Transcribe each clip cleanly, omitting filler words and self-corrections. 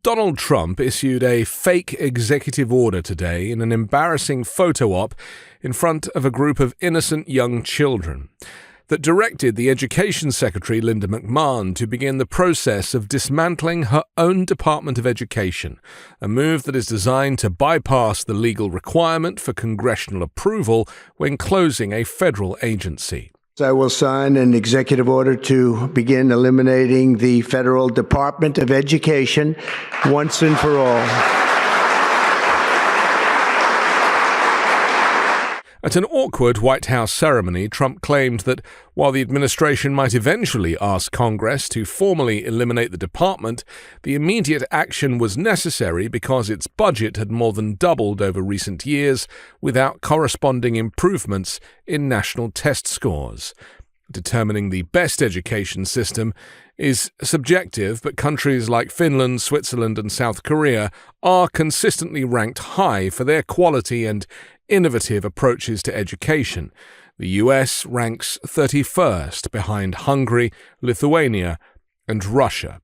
Donald Trump issued a fake executive order today in an embarrassing photo op in front of a group of innocent young children that directed the Education Secretary, Linda McMahon, to begin the process of dismantling her own Department of Education, a move that is designed to bypass the legal requirement for congressional approval when closing a federal agency. I will sign an executive order to begin eliminating the Federal Department of Education once and for all. At an awkward White House ceremony, Trump claimed that while the administration might eventually ask Congress to formally eliminate the department, the immediate action was necessary because its budget had more than doubled over recent years without corresponding improvements in national test scores. Determining the best education system is subjective, but countries like Finland, Switzerland, and South Korea are consistently ranked high for their quality and innovative approaches to education. The US ranks 31st behind Hungary, Lithuania, and Russia.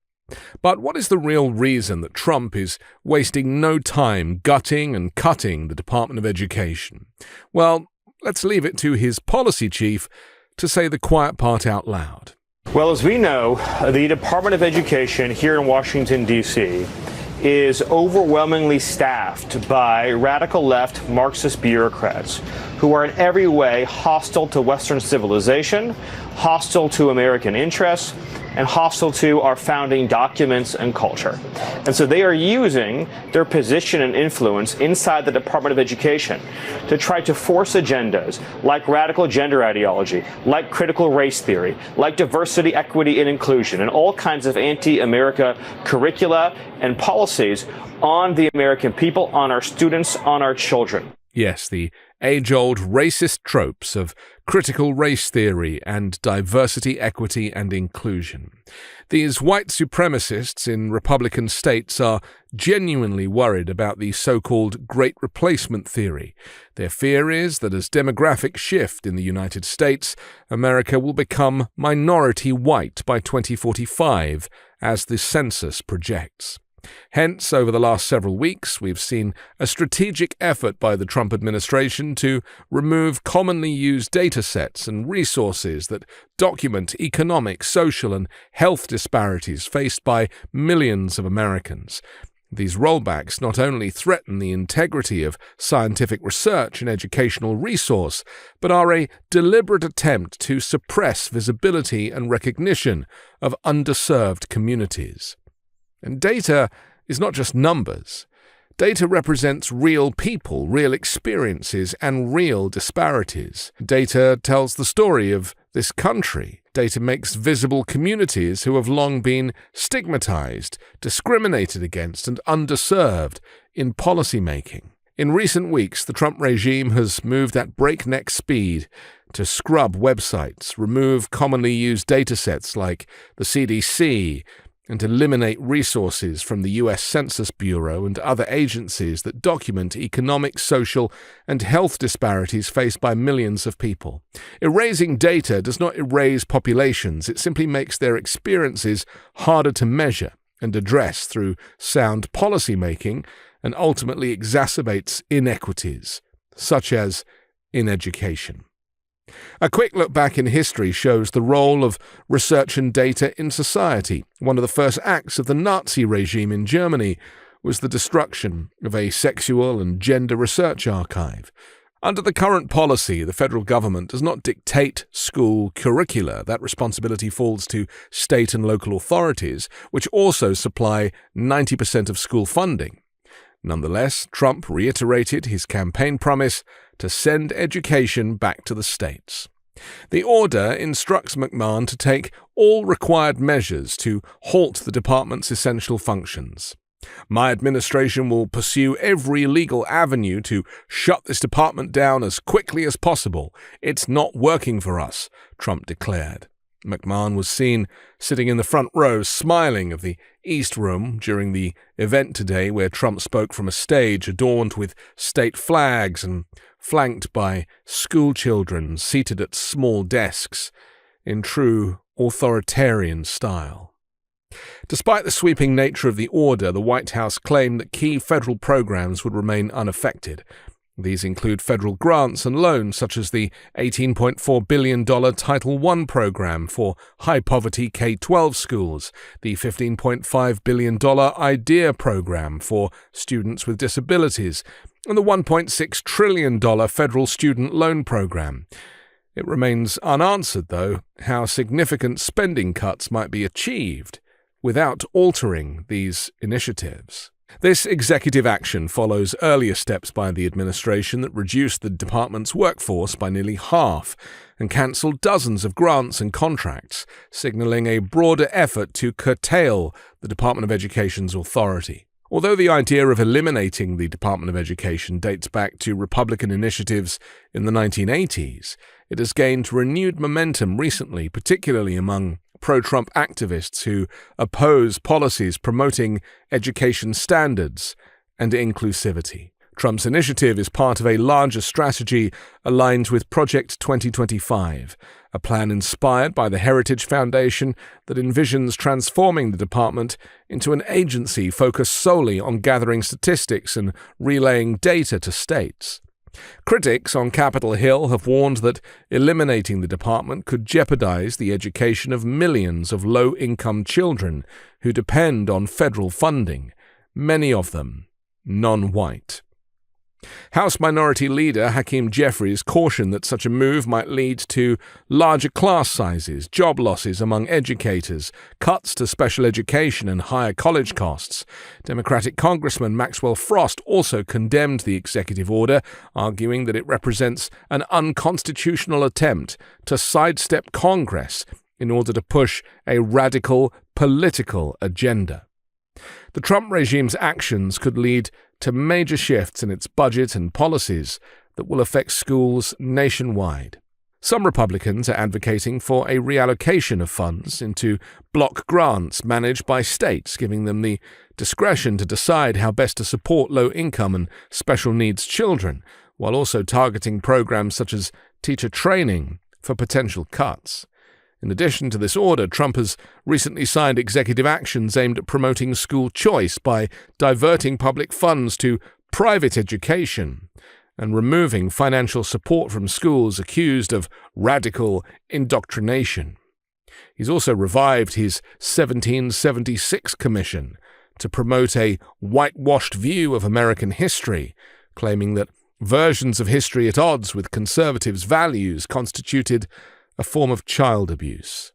But what is the real reason that Trump is wasting no time gutting and cutting the Department of Education? Well, let's leave it to his policy chief to say the quiet part out loud. Well, as we know, the Department of Education here in Washington, D.C., is overwhelmingly staffed by radical left Marxist bureaucrats who are in every way hostile to Western civilization, hostile to American interests, and hostile to our founding documents and culture. And so they are using their position and influence inside the Department of Education to try to force agendas like radical gender ideology, like critical race theory, like diversity, equity, and inclusion, and all kinds of anti-America curricula and policies on the American people, on our students, on our children. Yes, the age-old racist tropes of critical race theory and diversity, equity, and inclusion. These white supremacists in Republican states are genuinely worried about the so-called Great Replacement theory. Their fear is that as demographics shift in the United States, America will become minority white by 2045, as the census projects. Hence, over the last several weeks, we've seen a strategic effort by the Trump administration to remove commonly used data sets and resources that document economic, social, and health disparities faced by millions of Americans. These rollbacks not only threaten the integrity of scientific research and educational resource, but are a deliberate attempt to suppress visibility and recognition of underserved communities. And data is not just numbers. Data represents real people, real experiences, and real disparities. Data tells the story of this country. Data makes visible communities who have long been stigmatized, discriminated against, and underserved in policymaking. In recent weeks, the Trump regime has moved at breakneck speed to scrub websites, remove commonly used datasets like the CDC, and eliminate resources from the U.S. Census Bureau and other agencies that document economic, social, and health disparities faced by millions of people. Erasing data does not erase populations, it simply makes their experiences harder to measure and address through sound policymaking and ultimately exacerbates inequities, such as in education. A quick look back in history shows the role of research and data in society. One of the first acts of the Nazi regime in Germany was the destruction of a sexual and gender research archive. Under the current policy, the federal government does not dictate school curricula. That responsibility falls to state and local authorities, which also supply 90% of school funding. Nonetheless, Trump reiterated his campaign promise to send education back to the states. The order instructs McMahon to take all required measures to halt the department's essential functions. My administration will pursue every legal avenue to shut this department down as quickly as possible. It's not working for us, Trump declared. McMahon was seen sitting in the front row smiling of the East Room during the event today where Trump spoke from a stage adorned with state flags and flanked by school children seated at small desks in true authoritarian style. Despite the sweeping nature of the order, the White House claimed that key federal programs would remain unaffected. These include federal grants and loans such as the $18.4 billion Title I program for high-poverty K-12 schools, the $15.5 billion IDEA program for students with disabilities, and the $1.6 trillion federal student loan program. It remains unanswered, though, how significant spending cuts might be achieved without altering these initiatives. This executive action follows earlier steps by the administration that reduced the department's workforce by nearly half and cancelled dozens of grants and contracts, signalling a broader effort to curtail the Department of Education's authority. Although the idea of eliminating the Department of Education dates back to Republican initiatives in the 1980s, it has gained renewed momentum recently, particularly among pro-Trump activists who oppose policies promoting education standards and inclusivity. Trump's initiative is part of a larger strategy aligned with Project 2025, a plan inspired by the Heritage Foundation that envisions transforming the department into an agency focused solely on gathering statistics and relaying data to states. Critics on Capitol Hill have warned that eliminating the department could jeopardize the education of millions of low-income children who depend on federal funding, many of them non-white. House Minority Leader Hakeem Jeffries cautioned that such a move might lead to larger class sizes, job losses among educators, cuts to special education and higher college costs. Democratic Congressman Maxwell Frost also condemned the executive order, arguing that it represents an unconstitutional attempt to sidestep Congress in order to push a radical political agenda. The Trump regime's actions could lead to major shifts in its budget and policies that will affect schools nationwide. Some Republicans are advocating for a reallocation of funds into block grants managed by states, giving them the discretion to decide how best to support low-income and special needs children, while also targeting programs such as teacher training for potential cuts. In addition to this order, Trump has recently signed executive actions aimed at promoting school choice by diverting public funds to private education and removing financial support from schools accused of radical indoctrination. He's also revived his 1776 Commission to promote a whitewashed view of American history, claiming that versions of history at odds with conservatives' values constituted a form of child abuse.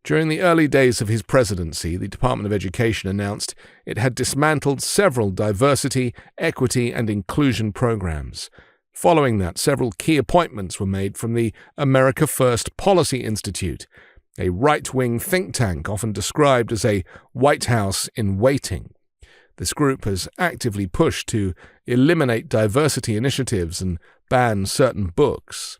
During the early days of his presidency, the Department of Education announced it had dismantled several diversity, equity, and inclusion programs. Following that, several key appointments were made from the America First Policy Institute, a right-wing think tank often described as a White House in waiting. This group has actively pushed to eliminate diversity initiatives and ban certain books.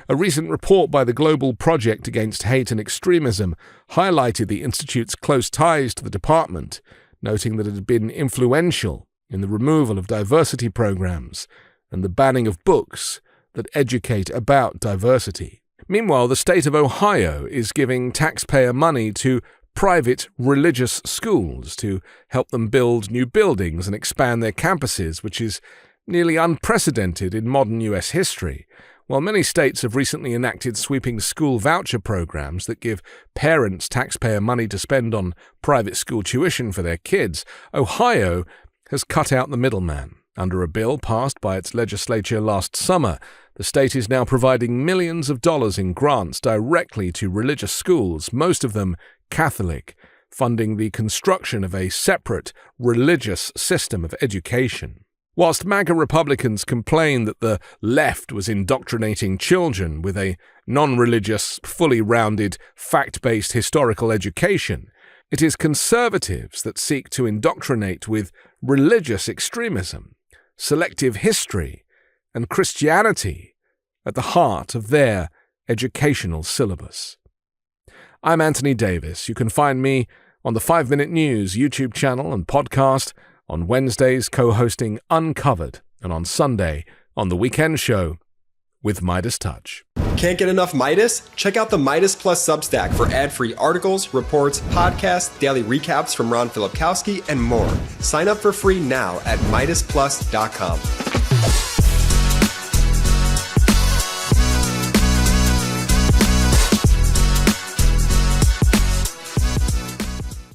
A recent report by the Global Project Against Hate and Extremism highlighted the Institute's close ties to the department, noting that it had been influential in the removal of diversity programs and the banning of books that educate about diversity. Meanwhile, the state of Ohio is giving taxpayer money to private religious schools to help them build new buildings and expand their campuses, which is nearly unprecedented in modern U.S. history. While many states have recently enacted sweeping school voucher programs that give parents taxpayer money to spend on private school tuition for their kids, Ohio has cut out the middleman. Under a bill passed by its legislature last summer, the state is now providing millions of dollars in grants directly to religious schools, most of them Catholic, funding the construction of a separate religious system of education. Whilst MAGA Republicans complain that the left was indoctrinating children with a non-religious, fully rounded, fact-based historical education, it is conservatives that seek to indoctrinate with religious extremism, selective history, and Christianity at the heart of their educational syllabus. I'm Anthony Davis. You can find me on the 5 Minute News YouTube channel and podcast, on Wednesdays co-hosting Uncovered, and on Sunday on The Weekend Show with MeidasTouch. Can't get enough Meidas? Check out the Meidas Plus Substack for ad-free articles, reports, podcasts, daily recaps from Ron Filipkowski, and more. Sign up for free now at MeidasPlus.com.